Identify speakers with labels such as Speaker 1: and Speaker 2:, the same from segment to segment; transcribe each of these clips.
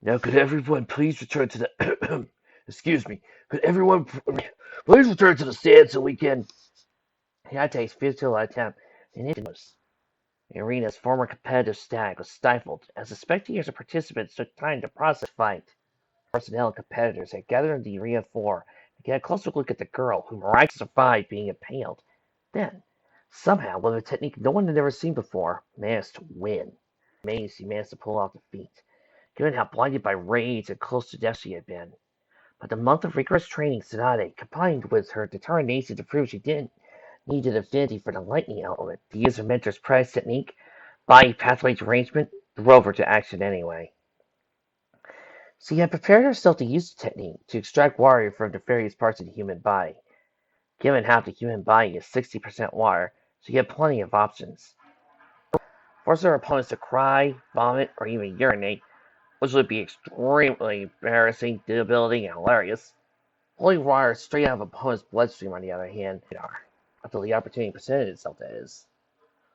Speaker 1: Now, could everyone please return to the... Excuse me. Could everyone please return to the stand so we can... Hiate's futile attempt in the arena's former competitive stag was stifled as the spectators and participants took time to process the fight. Personnel and competitors had gathered in the arena floor to get a closer look at the girl who miraculously survived being impaled. Then, somehow, with a technique no one had ever seen before, managed to win. Amazed he managed to pull off the feat, given how blinded by rage and close to death she had been. But the month of rigorous training Tsunade, combined with her determination to prove she didn't need an affinity for the lightning element to use her mentor's prize technique, body pathway derangement, drove her to action anyway. She had prepared herself to use the technique to extract water from the various parts of the human body. Given half the human body is 60% water, she had plenty of options. Force her opponents to cry, vomit, or even urinate, which would be extremely embarrassing, debilitating, and hilarious. Pulling water straight out of opponent's bloodstream, on the other hand, until the opportunity presented itself, that is.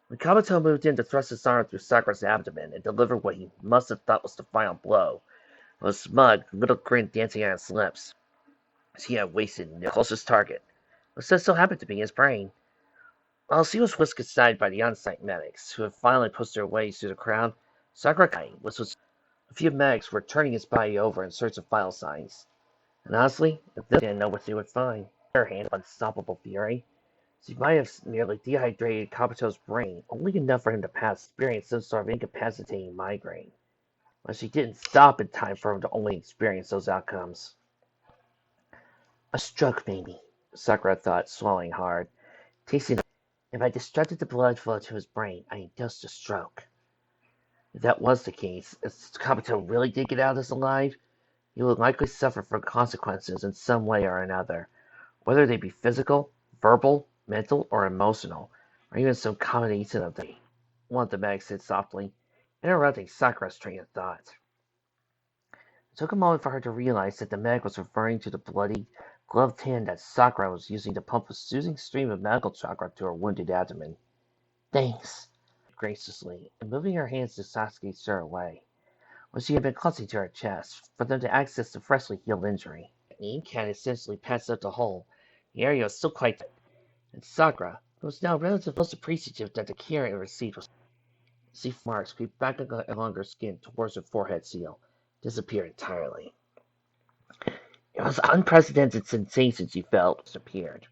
Speaker 1: When Kabuto moved in to thrust his arm through Sakura's abdomen and deliver what he must have thought was the final blow, with a smug, little grin dancing on his lips, she had wasted the closest target, which just so happened to be his brain. While she was whisked aside by the on-site medics, who had finally pushed their way through the crowd, Sakura was a few medics were turning his body over in search of vital signs. And honestly, if they didn't know what they would find, her hand of unstoppable fury, she might have nearly dehydrated Kabuto's brain, only enough for him to experience some sort of incapacitating migraine. But she didn't stop in time for him to only experience those outcomes. A stroke, maybe, Sakura thought, swallowing hard. Tasting if I distracted the blood flow to his brain, I induced a stroke. If that was the case, if Kabuto really did get out of this alive, he would likely suffer from consequences in some way or another, whether they be physical, verbal, mental, or emotional, or even some combination of them. One of the medics said softly, interrupting Sakura's train of thought. It took a moment for her to realize that the medic was referring to the bloody, gloved hand that Sakura was using to pump a soothing stream of medical chakra to her wounded abdomen. Thanks, graciously, and moving her hands to Sasuke's shirt away, when she had been clutching to her chest, for them to access the freshly healed injury. The ink had essentially patched up the hole. The area was still quite tight, and Sakura, who was now relatively most appreciative that the care it received was see marks creep back along her skin towards her forehead seal, disappeared entirely. It was an unprecedented sensation she felt disappeared.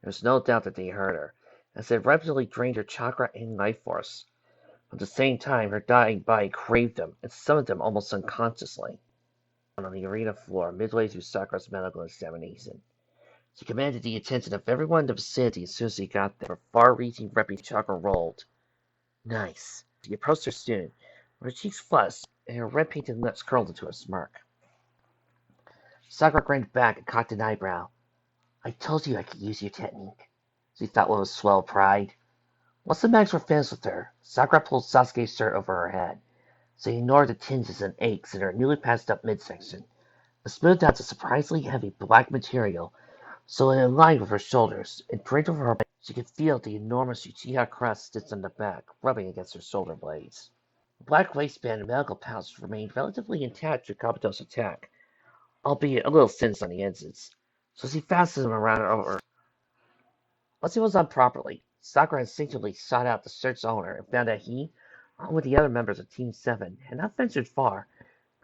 Speaker 1: There was no doubt that they hurt her, as they rapidly drained her chakra and life force. At the same time, her dying body craved them, and summoned them almost unconsciously. On the arena floor, midway through Sakura's medical examination, she commanded the attention of everyone in the vicinity as soon as she got there. Her far-reaching reputation chakra rolled. Nice. She approached her student, her cheeks flushed, and her red-painted lips curled into a smirk. Sakura grinned back and cocked an eyebrow. I told you I could use your technique, she thought with a swell of pride. Once the mags were finished with her, Sakura pulled Sasuke's shirt over her head, so he ignored the tinges and aches in her newly patched up midsection, and smoothed out the surprisingly heavy black material so it aligned with her shoulders, and draped over her back. She could feel the enormous Uchiha crest stitched on the back, rubbing against her shoulder blades. The black waistband and medical pouch remained relatively intact through Kabuto's attack, albeit a little singed on the edges, so she fastened them around her. Once it was on properly, Sakura instinctively sought out the shirt's owner and found that he, along with the other members of Team 7, had not ventured far.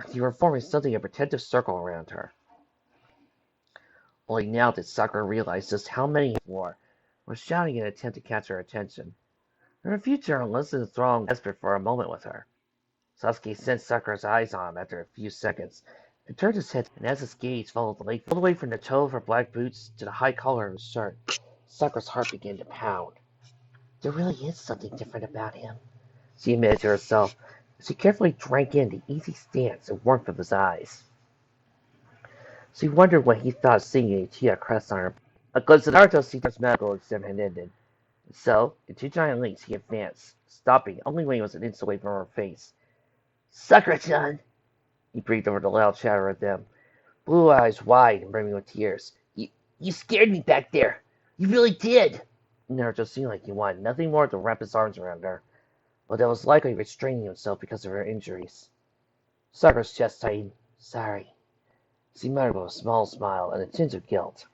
Speaker 1: They were forming something of a protective circle around her. Only now did Sakura realize just how many were shouting in an attempt to catch her attention. Her refused unless the throng was desperate for a moment with her. Sasuke sensed Sakura's eyes on him after a few seconds, and turned his head, and as his gaze followed the lake all the way from the toe of her black boots to the high collar of his shirt, Sakura's heart began to pound. There really is something different about him, she admitted to herself, as she carefully drank in the easy stance and warmth of his eyes. She wondered what he thought of seeing a Uchiha crest on her. A glimpse of Naruto's Seeker's medical exam had ended, and so, in two giant leaps, he advanced, stopping only when he was an inch away from her face. Sakura-chan! He breathed over the loud chatter of them, blue eyes wide and brimming with tears. You scared me back there! You really did! Naruto seemed like he wanted nothing more than wrap his arms around her, but that was likely restraining himself because of her injuries. Sakura's chest tightened. Sorry. She muttered with a small smile and a tinge of guilt.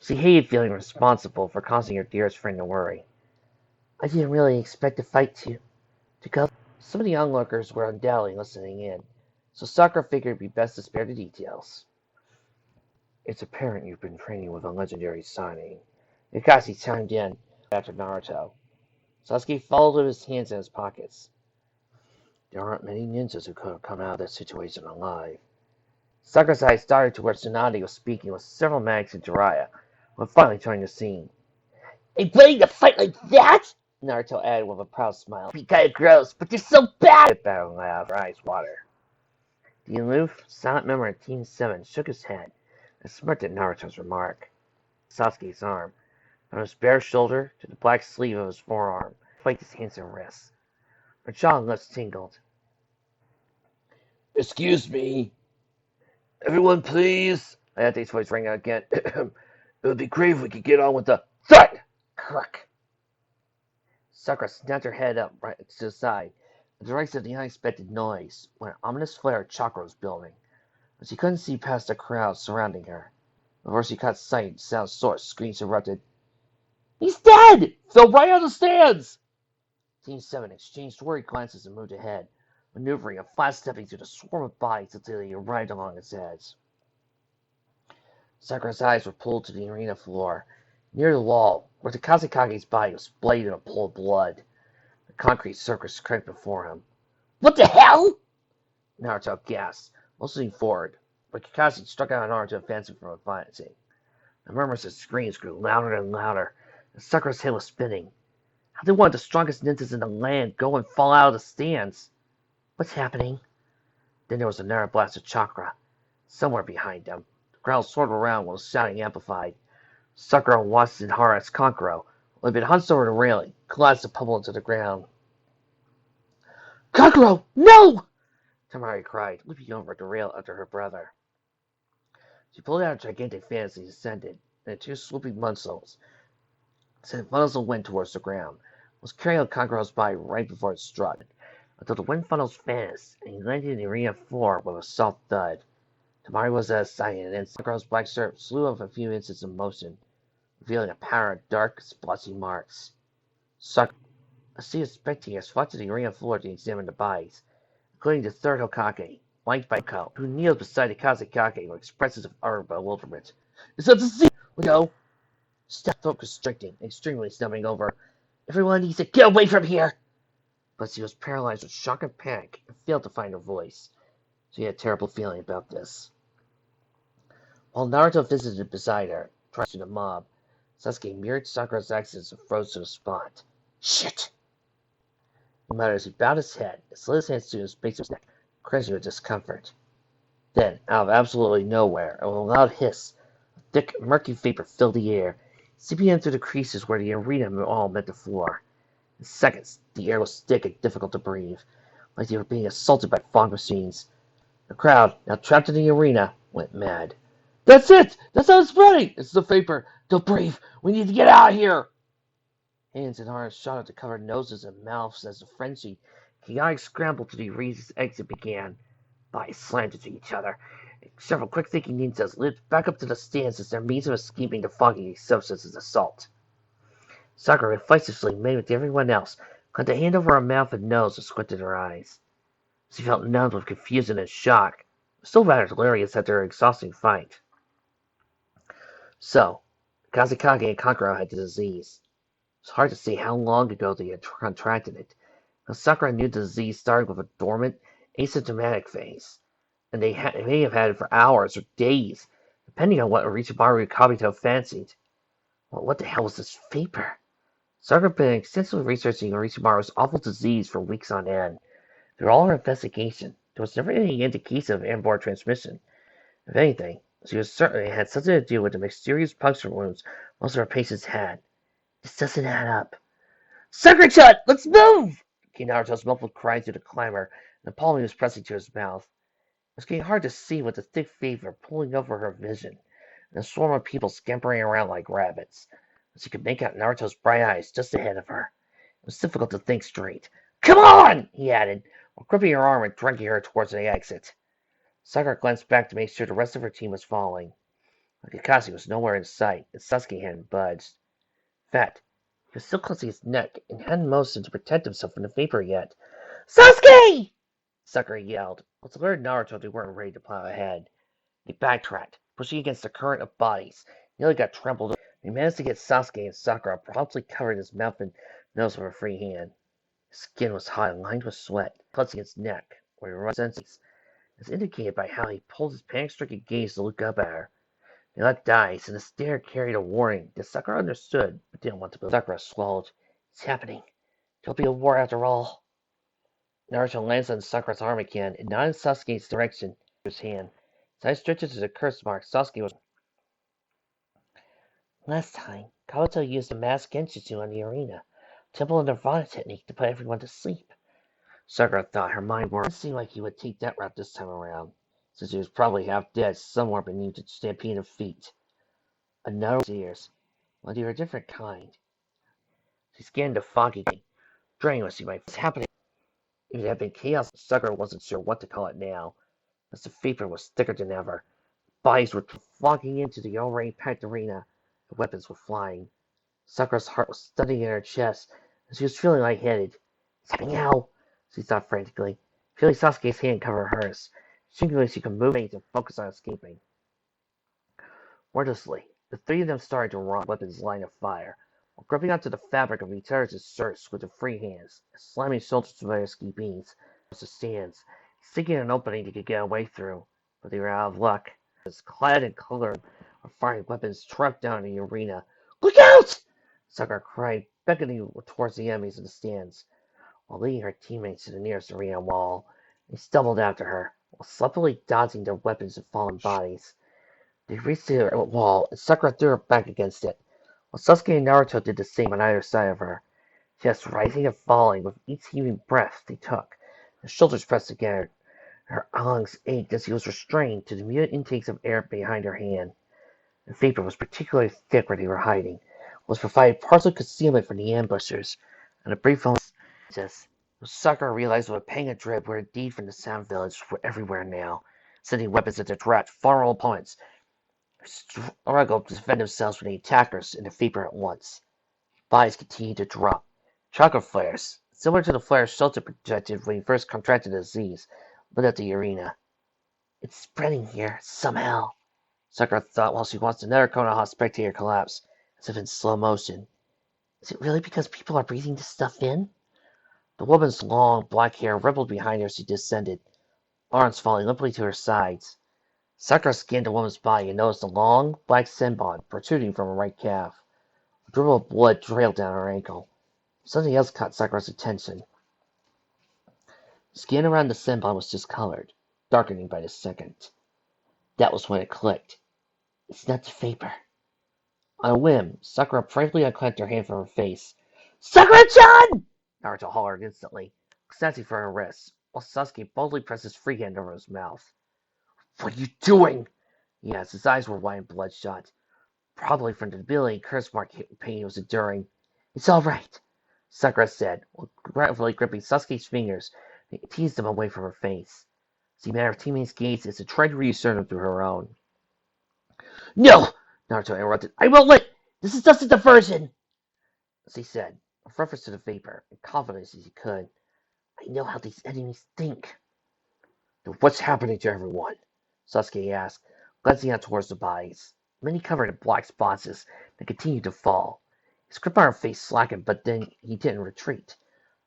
Speaker 1: She hated feeling responsible for causing her dearest friend to worry. I didn't really expect the fight to go. Some of the onlookers were undoubtedly listening in, so Sakura figured it'd be best to spare the details. It's apparent you've been training with a legendary signing. Kakashi chimed in after Naruto. Sasuke folded his hands in his pockets. There aren't many ninjas who could have come out of this situation alive. Sakura's eyes darted to where Tsunade was speaking with several mags in Jiraiya, when finally turning the scene. "Are ready to fight like that?" Naruto added with a proud smile. "Be kinda gross, but you're so bad!" Battle laughed, her eyes water. The aloof, silent member of Team 7 shook his head and smirked at Naruto's remark. Sasuke's arm, from his bare shoulder to the black sleeve of his forearm, flaked his hands and wrists. Her jaw and lips tingled. "Excuse me. Everyone, please." Ayate's voice rang out again. "It would be great if we could get on with the fight." Crack. Sakura snapped her head up right to the side, at the right of the unexpected noise, when an ominous flare of chakra was building. But she couldn't see past the crowd surrounding her. Before she caught sight of the sound's source, screams erupted. "He's dead! Fell right out of the stands!" Team 7 exchanged worried glances and moved ahead, maneuvering and fast-stepping through the swarm of bodies until they arrived along its edge. Sakura's eyes were pulled to the arena floor, near the wall, where the Kazekage's body was splayed in a pool of blood. The concrete surface cracked before him. "What the hell?" Naruto gasped, motioning forward, but Kakashi struck out an arm to advance him from advancing. The murmurs and screams grew louder and louder, and Sakura's head was spinning. How did one of the strongest ninjas in the land go and fall out of the stands? What's happening? Then there was another blast of chakra. Somewhere behind them, the crowd swirled around while the shouting amplified. Sakura watched Hara as Kankuro, who had been hunched over the railing, collapsed and pummeled into the ground. "Kankuro, no!" Temari cried, leaping over the rail after her brother. She pulled out a gigantic fan as he descended, and the two swooping muscles sent funnels of wind towards the ground, was carrying Kankuro's body right before it struck, until the wind funnels vanished, and he landed in the arena floor with a soft thud. Temari was at his side, and then Kankuro's black shirt slew up a few inches in motion, revealing a pattern of dark, splotchy marks. A sea of spectators flocked to the arena floor to examine the bodies, including the third Hokage, flanked by Ko, who kneeled beside the Kazekage with expressions of utter bewilderment. "Is that the sea? Let's go!" Step felt constricting, extremely stumbling over. "Everyone needs to get away from here!" But she was paralyzed with shock and panic and failed to find her voice. She had a terrible feeling about this. While Naruto visited beside her, trying to the mob, Sasuke mirrored Sakura's actions and froze to the spot. "Shit!" He muttered as he bowed his head and slid his hands to his base of his neck, cringing with discomfort. Then, out of absolutely nowhere, and with a loud hiss, a thick, murky vapor filled the air, seeping in through the creases where the arena wall met the floor. In seconds, the air was thick and difficult to breathe, like they were being assaulted by fog machines. The crowd, now trapped in the arena, went mad. "That's it! That's how it's spreading! It's the vapor! Don't breathe! We need to get out of here!" Hands and arms shot out to cover noses and mouths as the frenzied, chaotic scramble to the arena's exit began. Bodies slammed into each other, and several quick-thinking ninjas leaped back up to the stands as their means of escaping the foggy substance's assault. Sakura reflexively made with everyone else, clamped a hand over her mouth and nose and squinted her eyes. She felt numbed with confusion and shock, still rather delirious after her exhausting fight. So, Kazekage and Kankuro had the disease. It was hard to say how long ago they had contracted it. Now Sakura knew the disease started with a dormant, asymptomatic phase, and they may have had it for hours or days, depending on what Orochimaru Kabuto fancied. Well, what the hell was this vapor? Sakura had been extensively researching Orochimaru's awful disease for weeks on end. Through all her investigation, there was never any indication of airborne transmission. If anything, she was certain it had something to do with the mysterious puncture wounds most of her patients had. This doesn't add up. "Sakura-chan, let's move!" came Naruto's muffled cry through the clamor, and the palm he was pressing to his mouth. It was getting hard to see with the thick vapor pulling over her vision, and a swarm of people scampering around like rabbits. But she could make out Naruto's bright eyes just ahead of her. It was difficult to think straight. "Come on!" he added, while gripping her arm and dragging her towards the exit. Sakura glanced back to make sure the rest of her team was following. Kakashi was nowhere in sight, and Sasuke hadn't budged. In fact, he was still clutching his neck and hadn't motioned to protect himself from the vapor yet. Sasuke! Sakura yelled. Once alerted Naruto they weren't ready to plow ahead. He backtracked, pushing against the current of bodies. He nearly got trampled over. He managed to get Sasuke and Sakura promptly covered his mouth and nose with a free hand. His skin was hot and lined with sweat, clutching his neck, where he rushed senses, as indicated by how he pulled his panic-stricken gaze to look up at her. They let dice, and the stare carried a warning that Sakura understood, but didn't want to believe. Sakura swallowed. It's happening. There'll be a war after all. Naruto lands on Sakura's arm again and nodded Sasuke's direction with his hand. His eyes stretched to the curse mark. Sasuke was. Last time, Kabuto used a mass genjutsu on the arena, Temple and Nirvana technique to put everyone to sleep. Sakura thought her mind worked. It didn't seem like he would take that route this time around, since he was probably half dead somewhere beneath the stampede of feet. Another ears. Well, they were a different kind. She scanned the foggy, strenuously by what's happening. If it had been chaos, Sakura wasn't sure what to call it now, as the vapor was thicker than ever. Bodies were flocking into the already packed arena. The weapons were flying. Sakura's heart was thudding in her chest, and she was feeling lightheaded. It's happening now, she thought frantically, feeling Sasuke's hand cover hers. Instinctively, she could move and focus on escaping. Wordlessly, the three of them started to run, weapons line of fire, while gripping onto the fabric of each other's skirts with their free hands, slamming shoulders to their ski beams, the stands, seeking an opening they could get away through, but they were out of luck. As clad in color of firing weapons trucked down the arena. Look out! Sakura cried, beckoning towards the enemies in the stands, while leading her teammates to the nearest arena wall. They stumbled after her, while sleepily dodging their weapons and fallen bodies. They reached the wall, and Sakura threw her back against it, while Sasuke and Naruto did the same on either side of her, just rising and falling with each heaving breath they took. Their shoulders pressed together. Her lungs ached as he was restrained to the muted intakes of air behind her hand. The vapor was particularly thick where they were hiding, was provided partial concealment from the ambushers, and a brief moment Sakura realized with a pang of dread were indeed from the Sound Village were everywhere now, sending weapons at their direct, vulnerable opponents. Struggled to defend themselves from the attackers and the vapor at once. Bodies continued to drop. Chakra flares, similar to the flares Shelter projected when he first contracted the disease, lit up the arena. It's spreading here, somehow, Sakura thought while she watched another Konoha spectator collapse, as if in slow motion. Is it really because people are breathing this stuff in? The woman's long, black hair rippled behind her as she descended, arms falling limply to her sides. Sakura scanned the woman's body and noticed a long, black senbon protruding from her right calf. A dribble of blood trailed down her ankle. Something else caught Sakura's attention. The skin around the senbon was discolored, darkening by the second. That was when it clicked. It's not the vapor. On a whim, Sakura promptly unclenched her hand from her face. Sakura-chan! Naruto hollered instantly, snatching for her wrists, while Sasuke boldly pressed his free hand over his mouth. What are you doing? He asked. His eyes were wide and bloodshot, probably from the debilitating curse mark pain he was enduring. It's all right, Sakura said, while gratefully gripping Sasuke's fingers and teased him away from her face. She met her teammate's gazes and tried to reassert him through her own. No! Naruto interrupted. I won't let. This is just a diversion, she said, with reference to the vapor, and confident as he could. I know how these enemies think. Then what's happening to everyone? Sasuke asked, glancing out towards the bodies. Many covered in black spots that continued to fall. His grip on her face slackened, but then he didn't retreat.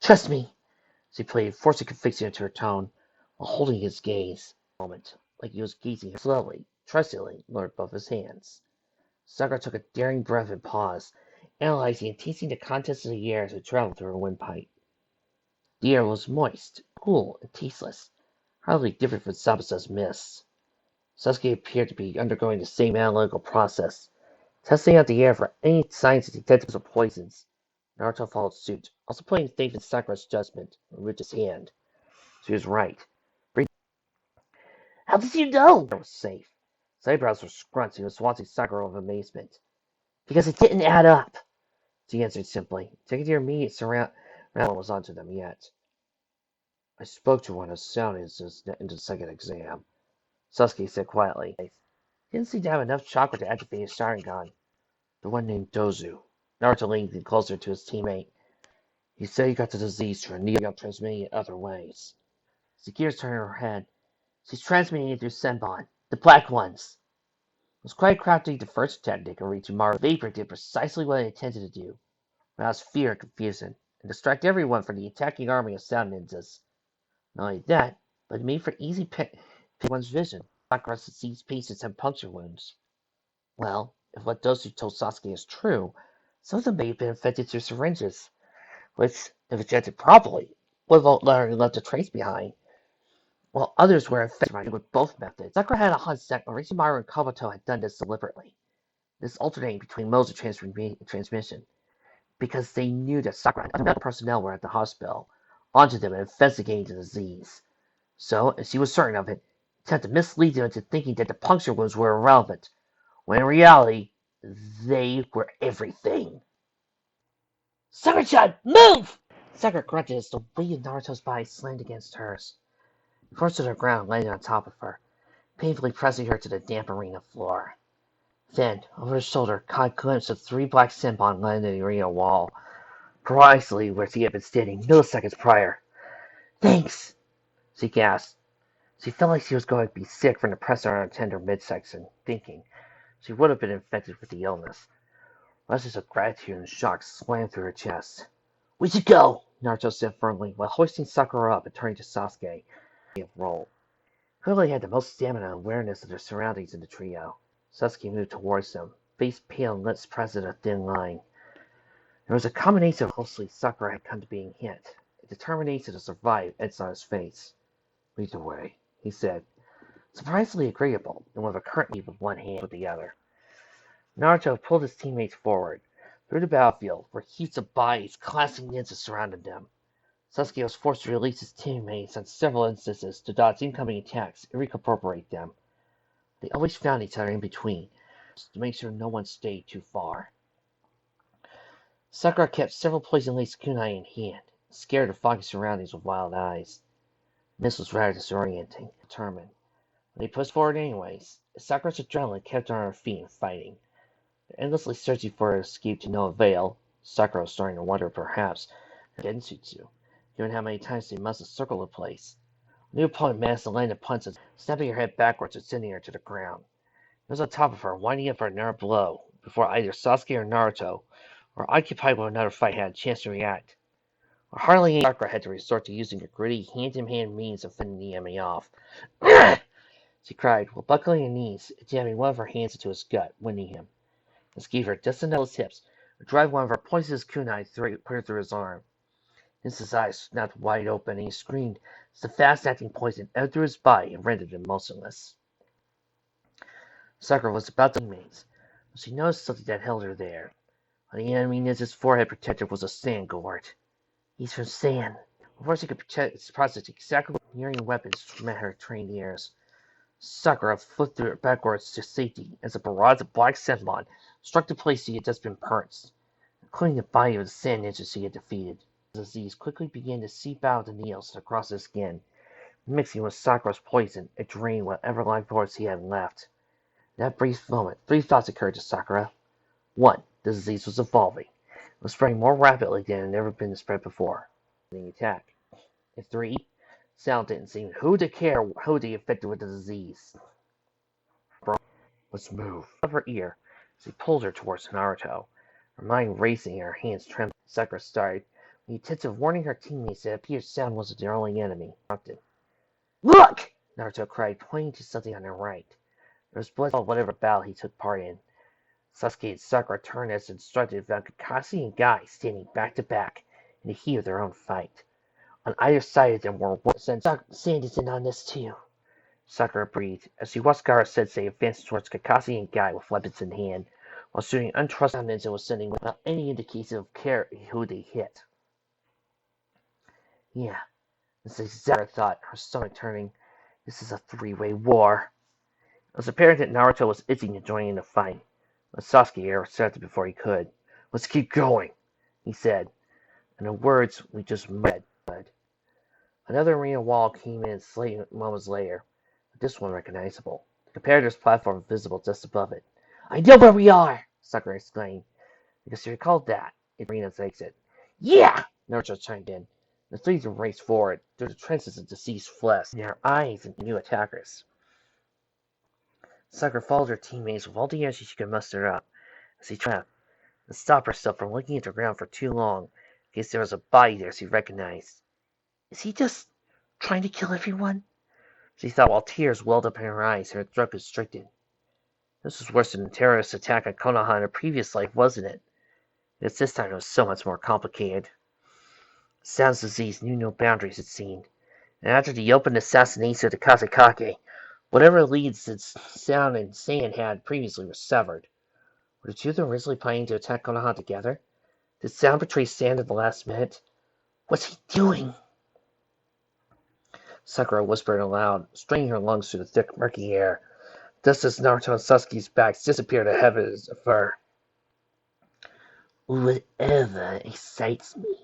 Speaker 1: Trust me, she pleaded, forcing conviction into her tone, while holding his gaze. A moment, like he was gazing slowly, trustingly, lowered both his hands. Sakura took a daring breath and paused, analyzing and tasting the contents of the air as it traveled through her windpipe. The air was moist, cool, and tasteless, hardly different from Sabusa's mist. Sasuke appeared to be undergoing the same analytical process, testing out the air for any signs of detectors of poisons. Naruto followed suit, also putting faith in Sakura's judgment, and reached his hand. She was right. How did you know? It was safe. His eyebrows were scrunched, and he was watching Sakura with amazement. Because it didn't add up, she answered simply, taking to her immediate surround was onto them yet. I spoke to one of Soundings into the second exam, Sasuke said quietly. He didn't seem to have enough chakra to activate his Sharingan. The one named Dozu. Naruto leaned closer to his teammate. He said he got the disease through a needle transmitting it other ways. Sakura turned her head. She's transmitting it through Senbon. The black ones. It was quite crafty the first technique, Orochimaru Vapor did precisely what it intended to do. Rouse fear and confusion, and distract everyone from the attacking army of sound ninjas. Not only that, but it made for easy pick one's vision. Sakura's disease patients have puncture wounds. Well, if what Dosu told Sasuke is true, some of them may have been infected through syringes, which, if injected properly, would have largely left a trace behind, while others were infected with both methods. Sakura had a hunch that Orochimaru and Kabuto had done this deliberately. This alternating between modes of transmission, because they knew that Sakura and other personnel were at the hospital, onto them and investigating the disease. So, if she was certain of it, tried to mislead them into thinking that the puncture wounds were irrelevant, when in reality, they were everything. Sakura-chan, move! Sakura grunted as the weight of Naruto's body slammed against hers. He forced her to the ground, landing on top of her, painfully pressing her to the damp arena floor. Then, over his shoulder, caught a glimpse of 3 black Senbon lying on the arena wall, precisely where she had been standing milliseconds prior. Thanks, she gasped. She felt like she was going to be sick from the pressure on her tender midsection, thinking she would have been infected with the illness. Rushes of gratitude and shock slammed through her chest. We should go, Naruto said firmly, while hoisting Sakura up and turning to Sasuke. Roll. Clearly had the most stamina and awareness of their surroundings in the trio. Sasuke moved towards them, face pale and lips pressed in a thin line. There was a combination of how closely Sakura had come to being hit, a determination to survive etched on his face. Lead the way, he said, surprisingly agreeable, and with a current leap of one hand with the other. Naruto pulled his teammates forward, through the battlefield, where heaps of bodies, clashing ninjas surrounded them. Sasuke was forced to release his teammates on several instances to dodge incoming attacks and recuperate them. They always found each other in between, to make sure no one stayed too far. Sakura kept several poison-laced kunai in hand, scared of foggy surroundings with wild eyes. This was rather disorienting, determined. But they pushed forward anyways, as Sakura's adrenaline kept her on her feet and fighting. Endlessly searching for an escape to no avail, Sakura was starting to wonder perhaps Genjutsu, given how many times they must have circled the place. A new opponent managed to land a punch, snapping her head backwards and sending her to the ground. He was on top of her, winding up for another blow, before either Sasuke or Naruto, or occupied with another fight, had a chance to react. Hardly any Sakura had to resort to using a gritty, hand-to-hand means of fending the enemy off. She cried, while buckling her knees and jamming one of her hands into his gut, winding him. This gave her just enough of his hips to drive one of her poisonous kunai clear through his arm. His eyes snapped wide open, and he screamed as the fast-acting poison entered through his body and rendered him motionless. Sakura was about to teammates, but she noticed something that held her there. On the enemy ninja's forehead protector was a sand gourd. He's from sand. Before she could process exactly what nearing weapons met her trained ears, Sakura flipped through it backwards to safety as a barrage of black Senbon struck the place she had just been pounced, including the body of the sand ninja she had defeated. The disease quickly began to seep out of the needles across his skin, mixing with Sakura's poison and draining whatever life force he had left. In that brief moment, 3 thoughts occurred to Sakura. 1. The disease was evolving. It was spreading more rapidly than it had ever been spread before. The attack. And 3. Sound didn't seem who to care who they infected with the disease. Let's move. Of her ear, she pulled her towards Naruto, her mind racing and her hands trembling. Sakura started, with the intent of warning her teammates that it appeared Sound wasn't their only enemy. Look! Naruto cried, pointing to something on their right. There was blood on whatever battle he took part in. Sasuke and Sakura turned as instructed and found Kakashi and Guy standing back to back in the heat of their own fight. On either side of them were Sand is in on this too. Sakura breathed as she watched Gaara-sensei advance towards Kakashi and Guy with weapons in hand, while shooting untrusted ninja was sending without any indication of care who they hit. Yeah, this is exactly what I thought, her stomach turning. This is a 3-way war. It was apparent that Naruto was itching to join in the fight, but Sasuke interrupted before he could. Let's keep going, he said, in the words we just read. Another arena wall came in moments later, but this one recognizable. The competitor's platform visible just above it. I know where we are! Sakura exclaimed, because she recalled that in arena's exit. Yeah! Naruto chimed in. The three raced forward through the trenches of deceased flesh, and their eyes and new attackers. Sakura followed her teammates with all the energy she could muster up as she tried to stop herself from looking at the ground for too long in case there was a body there she recognized. Is he just trying to kill everyone? She thought while tears welled up in her eyes and her throat constricted. This was worse than the terrorist attack on Konoha in her previous life, wasn't it? Because this time it was so much more complicated. Sound's disease knew no boundaries, it seemed. And after the open assassination of the Kazekage, whatever leads that Sound and Sand had previously were severed. Were the two of them originally planning to attack Konoha together? Did Sound betray Sand at the last minute? What's he doing? Sakura whispered aloud, straining her lungs through the thick, murky air, just as Naruto and Sasuke's backs disappeared ahead of her. Whatever excites me.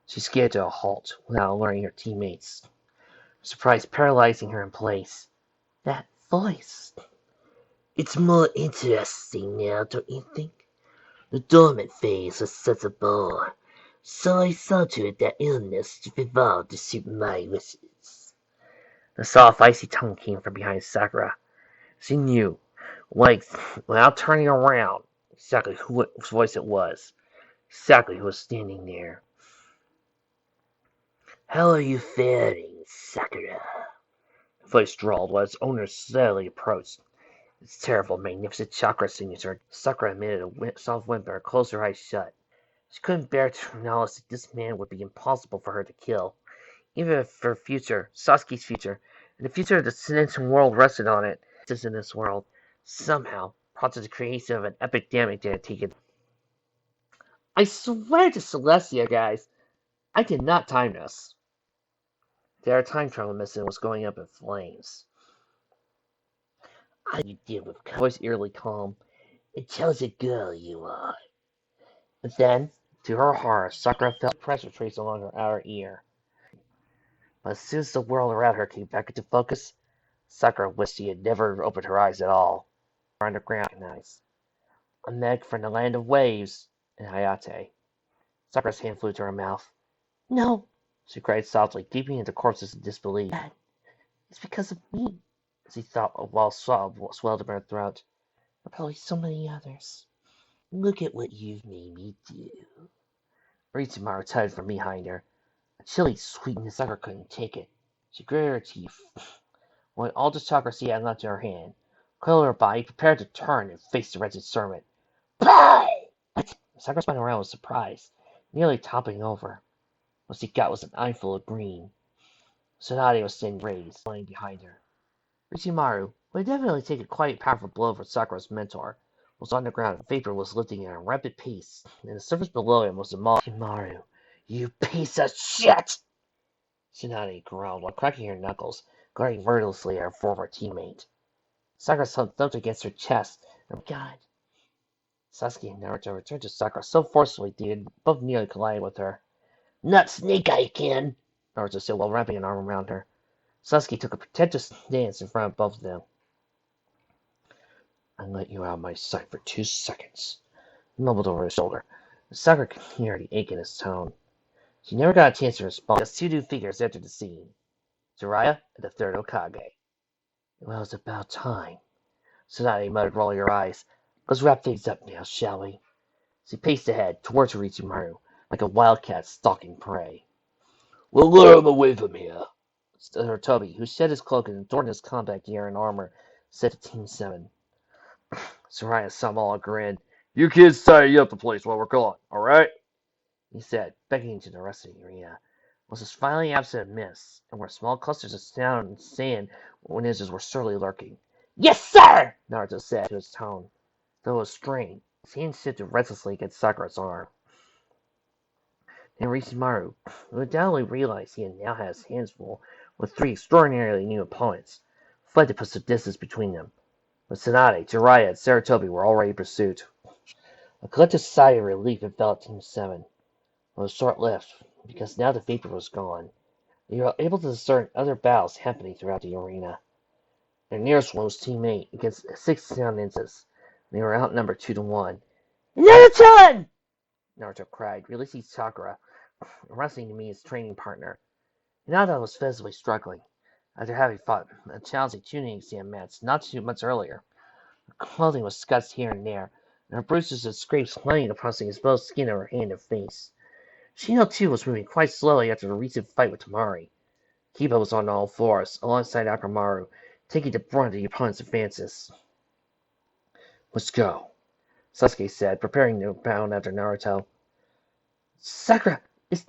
Speaker 1: She skated to a halt without alerting her teammates, surprise paralyzing her in place. That voice. It's more interesting now, don't you think? The dormant phase was such a bore, so I saw to it that illness evolved to suit my wishes. The soft, icy tongue came from behind Sakura. She knew, like, without turning around, exactly whose voice it was, exactly who was standing there. How are you faring, Sakura? The voice drawled while its owner slowly approached. Its terrible, magnificent chakra signature. Sakura emitted a soft whimper and closed her eyes shut. She couldn't bear to acknowledge that this man would be impossible for her to kill. Even if her future, Sasuke's future, and the future of the Shin'en world rested on it, just in this world, somehow prompted the creation of an epidemic that had taken. I swear to Celestia, guys, I did not time this. Their time travel mission was going up in flames. You did with voice eerily calm. Intelligent girl you are. But then, to her horror, Sakura felt pressure trace along her outer ear. But as soon as the world around her came back into focus, Sakura wished she had never opened her eyes at all. Underground recognized. A Meg from the land of waves, and Hayate. Sakura's hand flew to her mouth. No, she cried softly, gaping into corpses in disbelief. It's because of me, she thought while sob swelled up her throat. There are probably so many others. Look at what you've made me do. Ritsumaru tugged from behind her. A chilly sweetness Sakura couldn't take it. She gritted her teeth, when all the chakra she had left in her hand, coiled her body, prepared to turn and face the wretched servant. Bye! Sakura spun around with surprise, nearly toppling over. What she got was an eyeful of green. Tsunade was standing raised, lying behind her. Ritsumaru, who had definitely taken quite a powerful blow from Sakura's mentor, was on the ground and vapor was lifting at a rapid pace, and the surface below him was a mob. Ritsumaru, you piece of shit! Tsunade growled while cracking her knuckles, glaring mercilessly at her former teammate. Sakura's thumb thumped against her chest. Oh my god. Sasuke and Naruto returned to Sakura so forcefully they had both nearly collided with her. Not Snake Eye, Ken! Naruto said while wrapping an arm around her. Sasuke took a protective stance in front of both of them. I let you out of my sight for 2 seconds, he mumbled over his shoulder. Sakura could hear the ache in his tone. She never got a chance to respond as 2 new figures entered the scene. Jiraiya and the third Hokage. Well, it's about time. Tsunade muttered, rolling her eyes. Let's wrap things up now, shall we? She paced ahead, towards Ritsumaru, like a wildcat stalking prey. We'll lure him away from here, Toby, who shed his cloak and adorned his combat gear and armor, said to Team 7. Jiraiya smiled and grinned. You kids tidy up the place while we're gone, alright? He said, beckoning to the rest of the arena. It was his finally absent mist, and where small clusters of sound and sand ninjas were surely lurking. Yes, sir! Naruto said to his tone, though it was strained. His hand shifted restlessly against Sakura's arm. And Ritsumaru, who undoubtedly realized he had now had his hands full with 3 extraordinarily new opponents, fled to put some distance between them. But Tsunade, Jiraiya, and Sarutobi were already in pursuit. A collective sigh of relief enveloped Team 7. It was short-lived, because now the vapor was gone. They were able to discern other battles happening throughout the arena. Their nearest one was Team 8 against 6 sound ninjas. They were outnumbered 2-1. Naruto! Naruto cried, releasing Sakura, wrestling to meet his training partner. Hinata was visibly struggling. After having fought a challenging tuning exam match not 2 months earlier, her clothing was scuffed here and there, and her bruises and scrapes laying upon the exposed skin of her hand and face. Shino, too, was moving quite slowly after the recent fight with Tamari. Kiba was on all fours, alongside Akamaru, taking the brunt of the opponent's advances. Let's go, Sasuke said, preparing to bound after Naruto. Sakura, is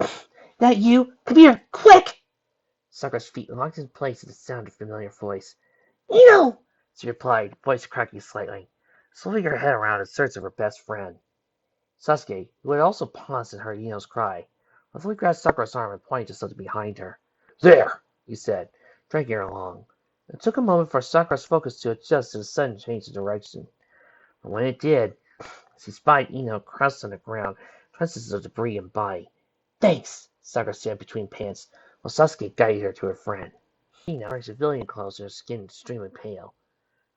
Speaker 1: that you? Come here, quick! Sakura's feet locked in place at the sound of a familiar voice. Ino! She replied, voice cracking slightly, slipping her head around in search of her best friend. Sasuke, who had also paused and heard Ino's cry, roughly grabbed Sakura's arm and pointed to something behind her. There, he said, dragging her along. It took a moment for Sakura's focus to adjust to the sudden change of direction. But when it did, she spied Ino crouched on the ground, traces of debris and body. Thanks, Sakura said between pants, while Sasuke guided her to her friend. Ino, wearing civilian clothes and her skin extremely pale.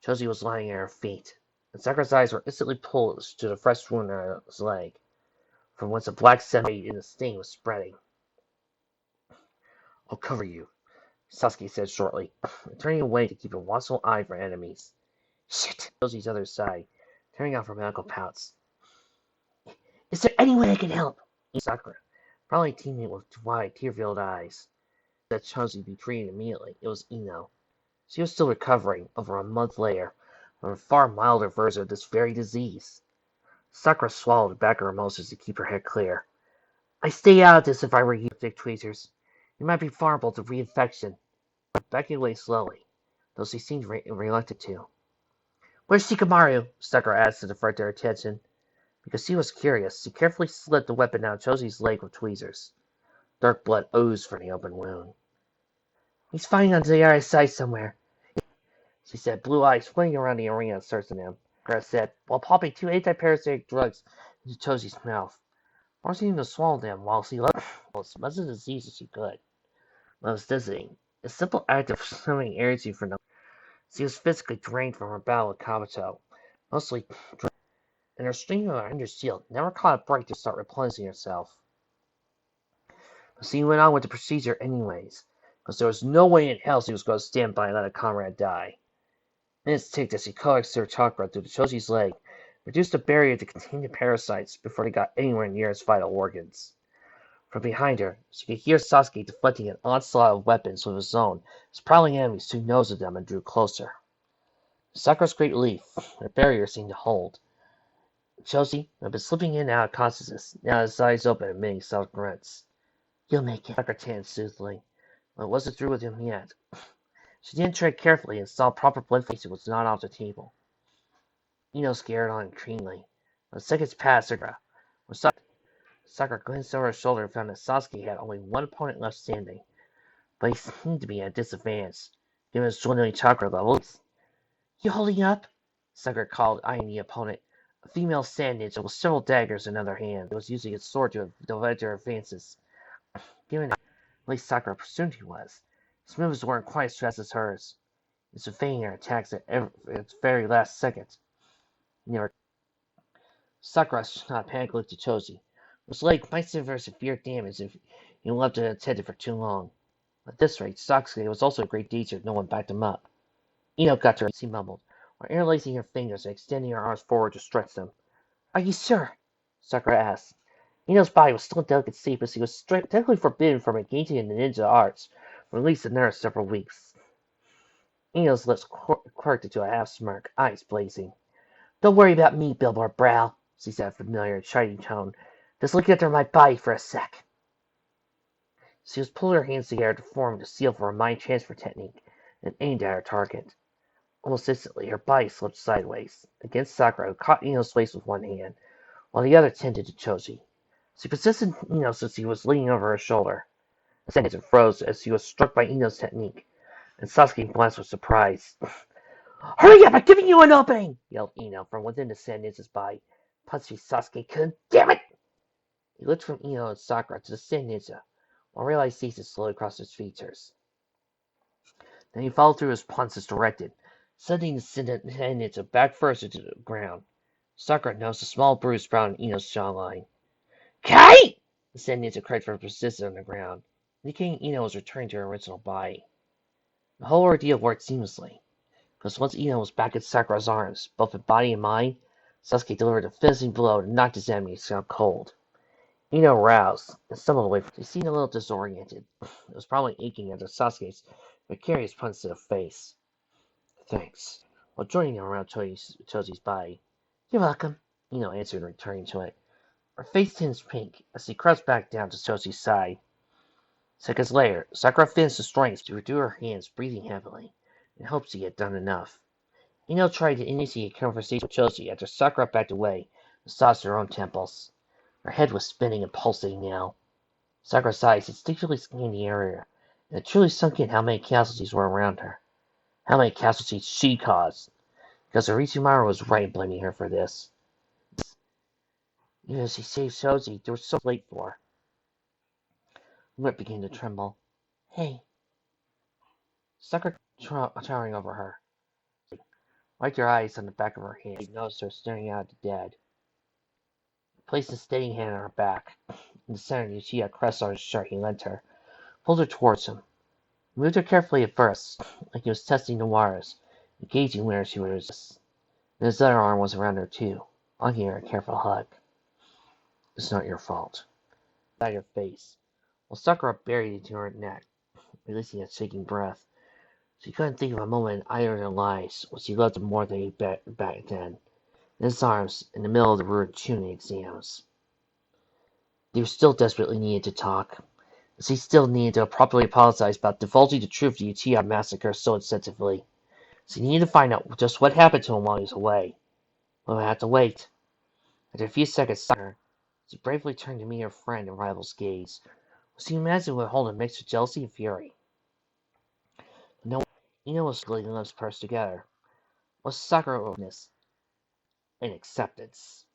Speaker 1: Choji was lying at her feet, and Sakura's eyes were instantly pulled to the fresh wound on his leg, from whence a black centigrade in the stain was spreading. I'll cover you, Sasuke said shortly, turning away to keep a watchful eye for enemies. Shit! Choji's other side, tearing out her medical pouch. Is there any way I can help? Sakura, probably teeming with wide, tear-filled eyes. That Choji be treated immediately. It was Ino. She was still recovering, over a month later, from a far milder version of this very disease. Sakura swallowed back her emotions to keep her head clear. I'd stay out of this if I were you, Dick Tweezers. You might be vulnerable to reinfection. Backing away slowly, though she seemed reluctant to. Where's Shikamaru? Sakura asked to divert their attention. Because she was curious, she carefully slid the weapon out Choji's leg with tweezers. Dark blood oozed from the open wound. He's fighting on the other side somewhere, she said, blue eyes flinging around the arena and searching him. Sakura said, while popping 2 anti-parasitic drugs into Choji's mouth, forcing him to swallow them while she let as much of the disease as she could. When it was dizzying, a simple act of swimming energy from the she was physically drained from her battle with Kabuto, mostly drained, and her stream of under shield never caught a break to start replenishing herself. But she went on with the procedure anyways, because there was no way in hell she was going to stand by and let a comrade die. Minutes ticked as she coaxed her chakra through the Choji's leg, reduced the barrier to contain the parasites before they got anywhere near his vital organs. From behind her, she could hear Sasuke deflecting an onslaught of weapons with his own as prowling enemies stood nose of them and drew closer. To Sakura's great relief, her barrier seemed to hold. Choji, who had been slipping in and out of consciousness, now his eyes open, emitting soft grunts. You'll make it, Sakura chanted soothingly, but it wasn't through with him yet. She didn't tread carefully and saw proper blood facing was not off the table. Ino scared on keenly. When seconds passed, Sakura glanced over her shoulder and found that Sasuke had only one opponent left standing, but he seemed to be at a disadvantage, given his dwindling chakra levels. You holding up? Sakura called, eyeing the opponent, a female sand ninja with several daggers in other hand. It was using its sword to divert her advances. Given at least Sakura presumed he was. His moves weren't quite as fast as hers. He was evading her attacks at its very last second. Never. Sakura shot panically to Choji. His leg might suffer severe damage if he left it unattended for too long. At this rate, Sasuke was also in great danger if no one backed him up. Ino got to her, she mumbled, while interlacing her fingers and extending her arms forward to stretch them. Are you sure? Sakura asked. Ino's body was still in delicate state, but she was technically forbidden from engaging in the ninja arts for at least the next several weeks. Ino's lips quirked into a half smirk, eyes blazing. Don't worry about me, Billboard Brow, she said in a familiar, chiding tone. Just look after my body for a sec. She was pulling her hands together to form the seal for a mind transfer technique and aimed at her target. Almost instantly, her body slipped sideways, against Sakura, who caught Ino's waist with one hand, while the other tended to Choji. She persisted Ino since he was leaning over her shoulder. The sentence froze as he was struck by Ino's technique, and Sasuke glanced with surprise. Hurry up! I'm giving you an opening! Yelled Ino from within the Sand Ninja's body, punching Sasuke. Damn it! He looked from Ino and Sakura to the Sand Ninja, while realization slowly crossed his features. Then he followed through his punch as directed, sending the Zenitsu back first into the ground. Sakura noticed a small bruise sprout on Ino's jawline. Kai! The Zenitsu cried for persistence on the ground, indicating Ino was returning to her original body. The whole ordeal worked seamlessly, because once Ino was back in Sakura's arms, both in body and mind, Sasuke delivered a fizzing blow to knock his enemies out cold. Ino roused and stumbled away. He seemed a little disoriented. It was probably aching after Sasuke's precarious punch to the face. Thanks. While joining him around Choji's body. You're welcome, Ino answered, returning to it. Her face tinged pink as he crouched back down to Choji's side. Seconds later, Sakura finished the strength to redo her hands, breathing heavily, in hopes he had done enough. Ino tried to initiate a conversation with Choji after Sakura backed away and massaged her own temples. Her head was spinning and pulsating now. Sakura's eyes instinctively scanned the area, and it truly sunk in how many casualties were around her. How many casualties she caused. Because Orochimaru was right in blaming her for this. Even as he saved Choji, they were so late for her. Lip began to tremble. Hey. Sakura towering over her. Wiped her eyes on the back of her hand. He noticed her staring out at the dead. Placed a steadying hand on her back. In the center, Uchiha pressed on his shirt he lent her, pulled her towards him. He moved her carefully at first, like he was testing the waters, gauging where she would resist. And his other arm was around her too, hugging her a careful hug. It's not your fault. Inside her face, while Sakura buried into her neck, releasing a shaking breath. She couldn't think of a moment in either of their lives when she loved him more than he back then. In his arms, in the middle of the ruined Chunin exams. They were still desperately needed to talk, as he still needed to properly apologize about divulging the truth of the Uchiha massacre so insensitively. So he needed to find out just what happened to him while he was away. But I had to wait. After a few seconds, she bravely turned to meet her friend and rival's gaze, which he imagined would hold a mix of jealousy and fury. But no, Ino was squealing lips pursed together. Was Sakura witness and acceptance.